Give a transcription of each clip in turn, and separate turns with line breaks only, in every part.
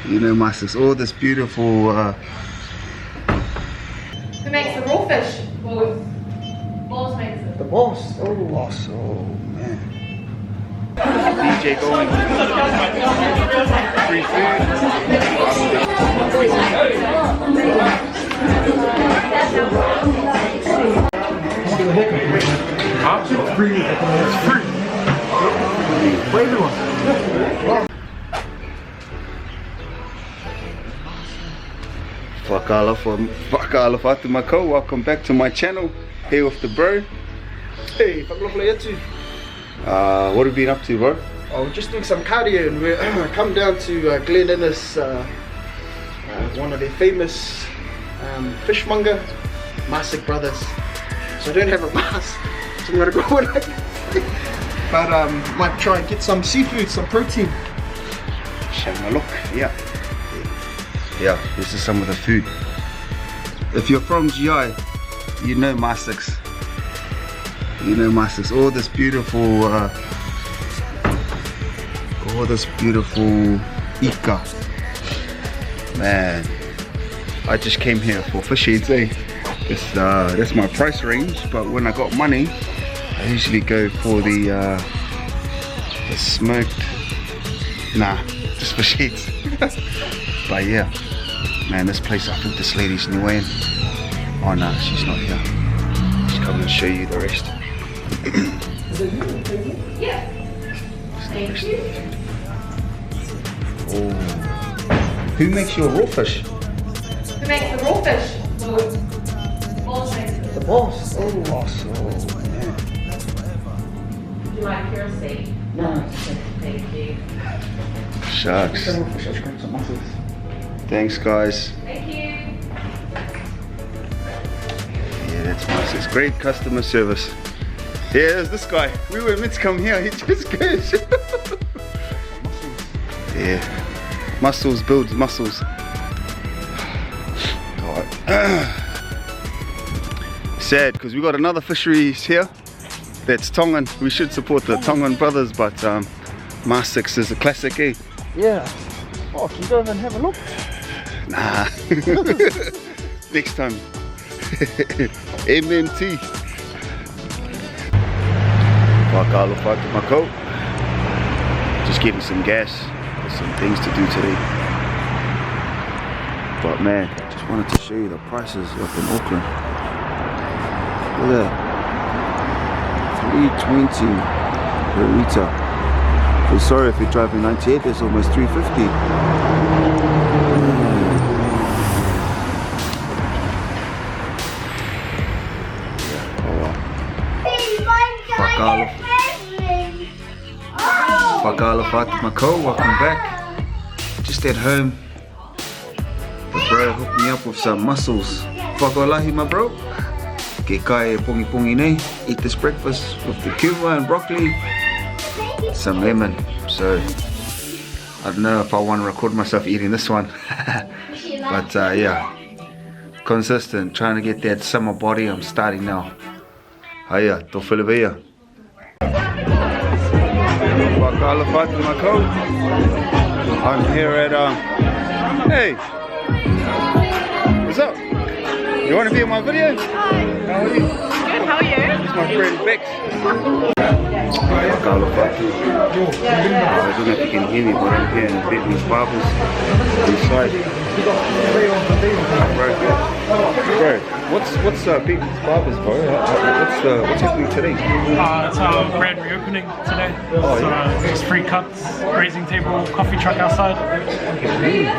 You know, masters, all this beautiful.
Who makes the raw fish? Boss makes it.
The boss. Oh, boss. Oh man. DJ going. Free food.
Free. It's free. For everyone.
Fuck Alofi Niue. Welcome back to my channel. Here with the bro.
Hey, Alofi Niue.
What have you been up to, bro?
Oh, we're just doing some cardio and we're come down to Kenese, one of their famous fishmonger, Masik brothers. So I don't have a mask, so I'm gonna go on like this. But might try and get some seafood, some protein.
Have a look. Yeah, this is some of the food. If you're from GI, you know Masiks. You know Masiks. All this beautiful ika. Man, I just came here for fish eats, eh? That's my price range, but when I got money, I usually go for the smoked, just fish eats. But yeah, man, this place, I think this lady's Niue. Oh no, she's not here. She's coming to show you the rest.
Yeah. Thank you.
Oh. Who makes your raw fish?
Who makes the raw fish? Boss makes it.
The boss. Oh, boss. Oh, man.
Would you like your seat?
No.
Thank you.
Shucks. Thanks, guys.
Thank you.
Yeah, that's nice. It's great customer service. Yeah, there's this guy. We were meant to come here. He just goes. Yeah. Muscles builds muscles. God. Sad, because we got another fisheries here. That's Tongan. We should support the Tongan brothers, but Masiks is a classic, eh?
Yeah. Oh, can you go over and have a look?
Nah. Next time. MMT. Fuck Alofi Niue. Just getting some gas. There's some things to do today. But man, just wanted to show you the prices up in Auckland. Look at that. 320 per litre. So sorry if you're driving 98, there's almost 350. Fuck Alofi Niue, welcome back. Just at home. The bro hooked me up with some mussels. Whakalahi, my bro. Ke kai pongi pongi nei. Eat this breakfast with the cucumber and broccoli. Some lemon. So I don't know if I want to record myself eating this one. But yeah. Consistent, trying to get that summer body. I'm starting now. Hiya, to Filipia. Alofi Niue. I'm here at hey, what's up? You want to be in my video?
Hi. How are you? Good, how are you?
It's my friend Bex. Alofi. I don't know if you can hear me, but I'm here in Vietnamese barbers inside. Bro, what's Vietnamese barbers, bro? What's happening today?
It's our grand reopening today.
Oh,
so
yeah.
there's free cuts, grazing table, coffee truck outside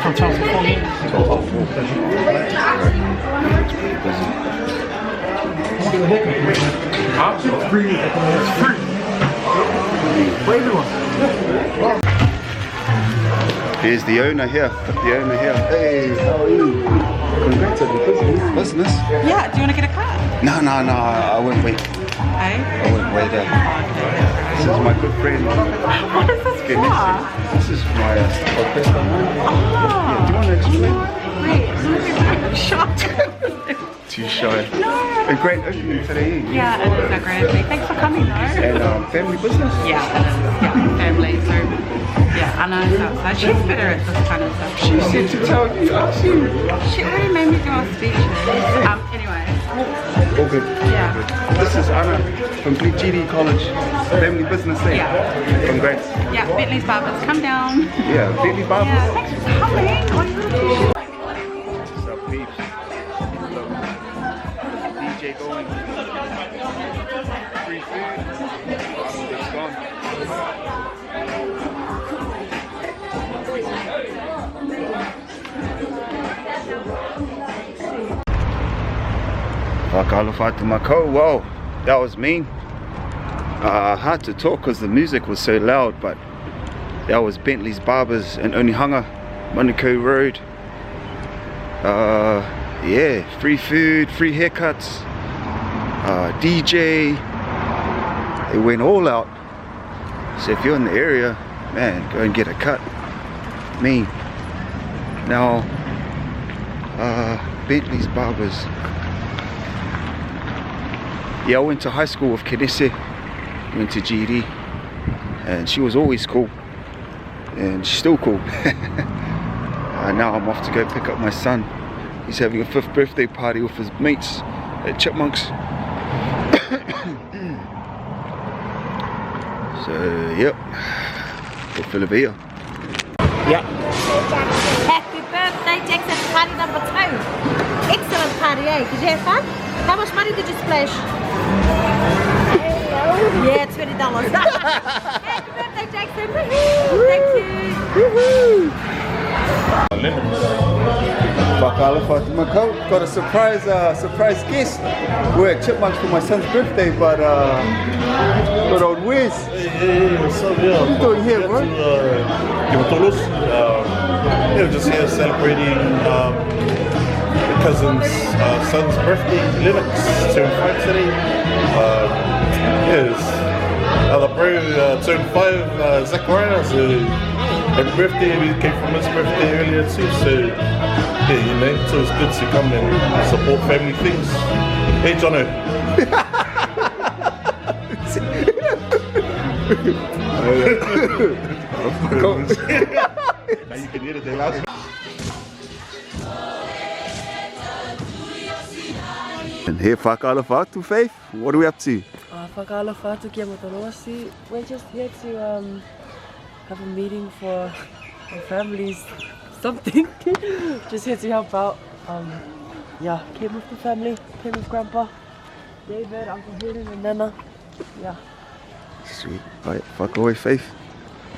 from 12 to 4.
12 to 4. It's pretty busy.
It's free. It's free. For everyone.
Here's the owner here. The owner here. Hey, how are you? Congrats on your business.
Yeah, do you want to get a car?
No, I won't wait.
Hey?
I won't wait. This is my good friend.
What is this
Kenese. This is my podcast. Yeah, do you want to explain?
Wait, I'm shocked.
Too shy.
No.
A great opening today.
Yeah, it is a great opening. Thanks for coming though.
And family business?
Yeah, it is. Yeah, family. late, so yeah, I know it's outside. She's better at this kind of stuff.
She said to tell you, ask you.
She already made me do our speeches. Anyway.
All good.
Yeah.
This is Anna from GD College, Family Business Day.
Yeah.
Congrats.
Yeah, Bentley's Barbers, come down.
Yeah, Bentley Barbers.
Yeah, thanks for coming.
What's up, peeps? DJ going. Free food. It's gone. Fuck Alofi Niue. Whoa, that was mean. Hard to talk because the music was so loud, but that was Bentley's Barbers in Onehunga, Manukau Road. Yeah, free food, free haircuts, DJ. It went all out. So if you're in the area, man, go and get a cut. Me. Now, Bentley's Barbers. Yeah, I went to high school with Kenese, went to GD, and she was always cool, and she's still cool. Now I'm off to go pick up my son. He's having a 5th birthday party with his mates at Chipmunks. So, yep, we'll fill a beer.
Yeah.
Happy birthday, Jackson. Party number 2. Excellent party, eh? Did you have fun? How much money did you splash? Yeah, $20. Happy birthday, Jackson. Woohoo! Thank you.
Fuck Alofi Niue. Got a surprise guest. We're at Chipmunks for my son's birthday, but good old Wes.
Hey, what's up, yeah?
What are you doing here, bro?
Yeah, just here celebrating the cousin's son's birthday. Linux turned 5 today. Yes, the bro turned 5, Zachariah. So happy birthday! We came from his birthday earlier too. So yeah, you know, so it's good to come and support family things. Hey, Jono. Now you can hear it there last.
And here, fuck Alofi, Faith. What are we up to?
Fuck Alofi, kia matalosi. We're just here to have a meeting for our families, something. Just here to help out. Yeah, came with the family, came with Grandpa, David, Uncle Hayden, and Nana. Yeah.
Sweet. Alright, fuck away, Faith.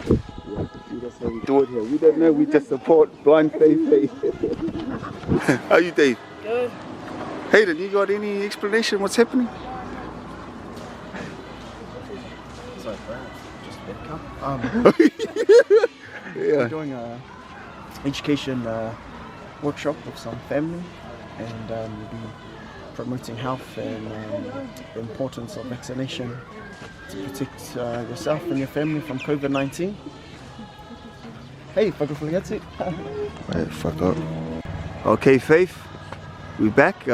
That's how we do it here. We don't know, we just support blind faith. How you, Dave?
Good.
Hayden, you got any explanation what's happening?
Sorry, bro. Just
Yeah.
We're doing a education workshop with some family, and we'll be promoting health and the importance of vaccination to protect yourself and your family from COVID-19. Hey, fuck off,
Right, fuck up. Okay, Faith, we back.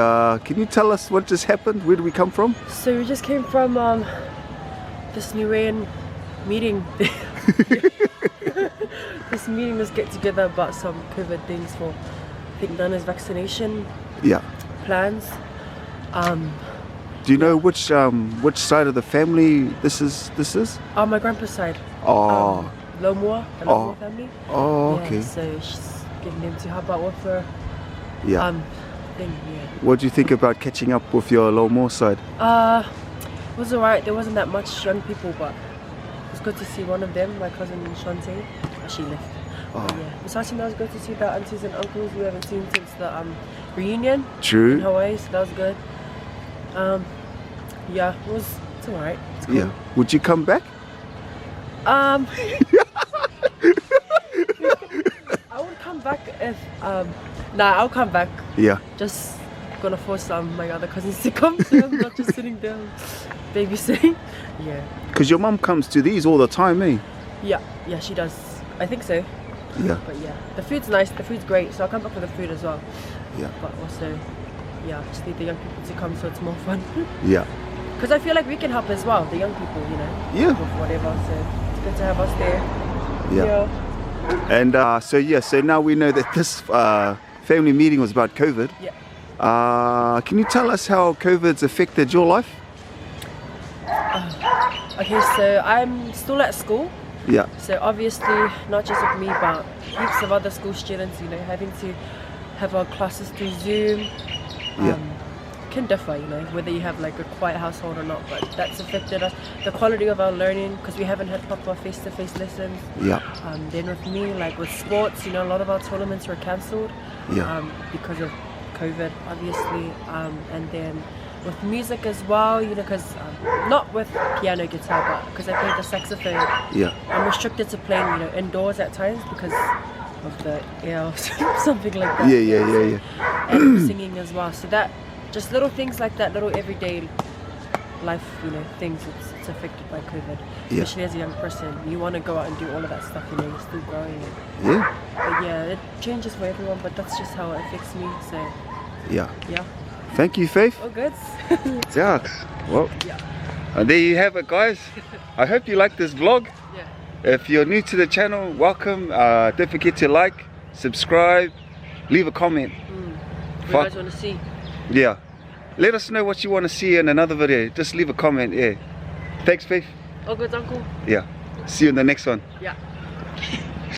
Can you tell us what just happened? Where did we come from?
So we just came from this Niuean meeting. This meeting, this get together about some COVID things for, I think, Nana's vaccination
Yeah.
plans.
Do you know which side of the family this is?
On my grandpa's side.
Oh.
Lomua, the Lomua family.
Oh,
Yeah,
okay.
so she's getting them to help out with her
Yeah.
thing, yeah.
What do you think about catching up with your Lomua side?
It was alright, there wasn't that much young people, but it was good to see one of them, my cousin Shante. She left.
Oh.
Yeah. Besides that, it was good to see the aunties and uncles we haven't seen since the reunion in
True.
Hawaii, so that was good. Yeah, it's alright. It's cool.
Yeah. Would you come back?
I would come back if I'll come back.
Yeah.
Just gonna force my other cousins to come, so I'm not just sitting there babysitting. Yeah.
Because your mum comes to these all the time, eh?
Yeah, she does. I think so.
Yeah.
But yeah, the food's nice, the food's great, so I'll come back for the food as well.
Yeah.
But also, yeah, just need the young people to come so it's more fun.
Yeah.
Because I feel like we can help as well, the young people, you know.
Yeah.
With whatever, so it's good to have us there.
Yeah. And so now we know that this family meeting was about COVID.
Yeah.
Can you tell us how COVID's affected your life?
Okay, so I'm still at school.
Yeah.
So obviously, not just with me, but heaps of other school students, you know, having to have our classes through Zoom. Can differ, you know, whether you have like a quiet household or not, but that's affected us. The quality of our learning, because we haven't had proper face-to-face lessons.
Yeah.
Then with me, like with sports, you know, a lot of our tournaments were cancelled.
Yeah.
Because of COVID, obviously. And then with music as well, you know, because not with piano, guitar, but because I play the saxophone.
Yeah.
I'm restricted to playing, you know, indoors at times because of the air or something like that.
Yeah.
And singing as well. So that, just little things like that, little everyday life, you know, things, it's affected by COVID. Especially as a young person, you want to go out and do all of that stuff, you know, you're still growing.
Yeah.
But yeah, it changes for everyone, but that's just how it affects me, so.
Yeah.
Yeah.
Thank you, Faith.
Oh, good.
Yeah. Well, and there you have it, guys. I hope you like this vlog.
Yeah.
If you're new to the channel, welcome. Don't forget to like, subscribe, leave a comment.
What do you guys want to see?
Yeah. Let us know what you want to see in another video. Just leave a comment. Yeah. Thanks, Faith.
Oh, good, uncle.
Yeah. See you in the next one.
Yeah.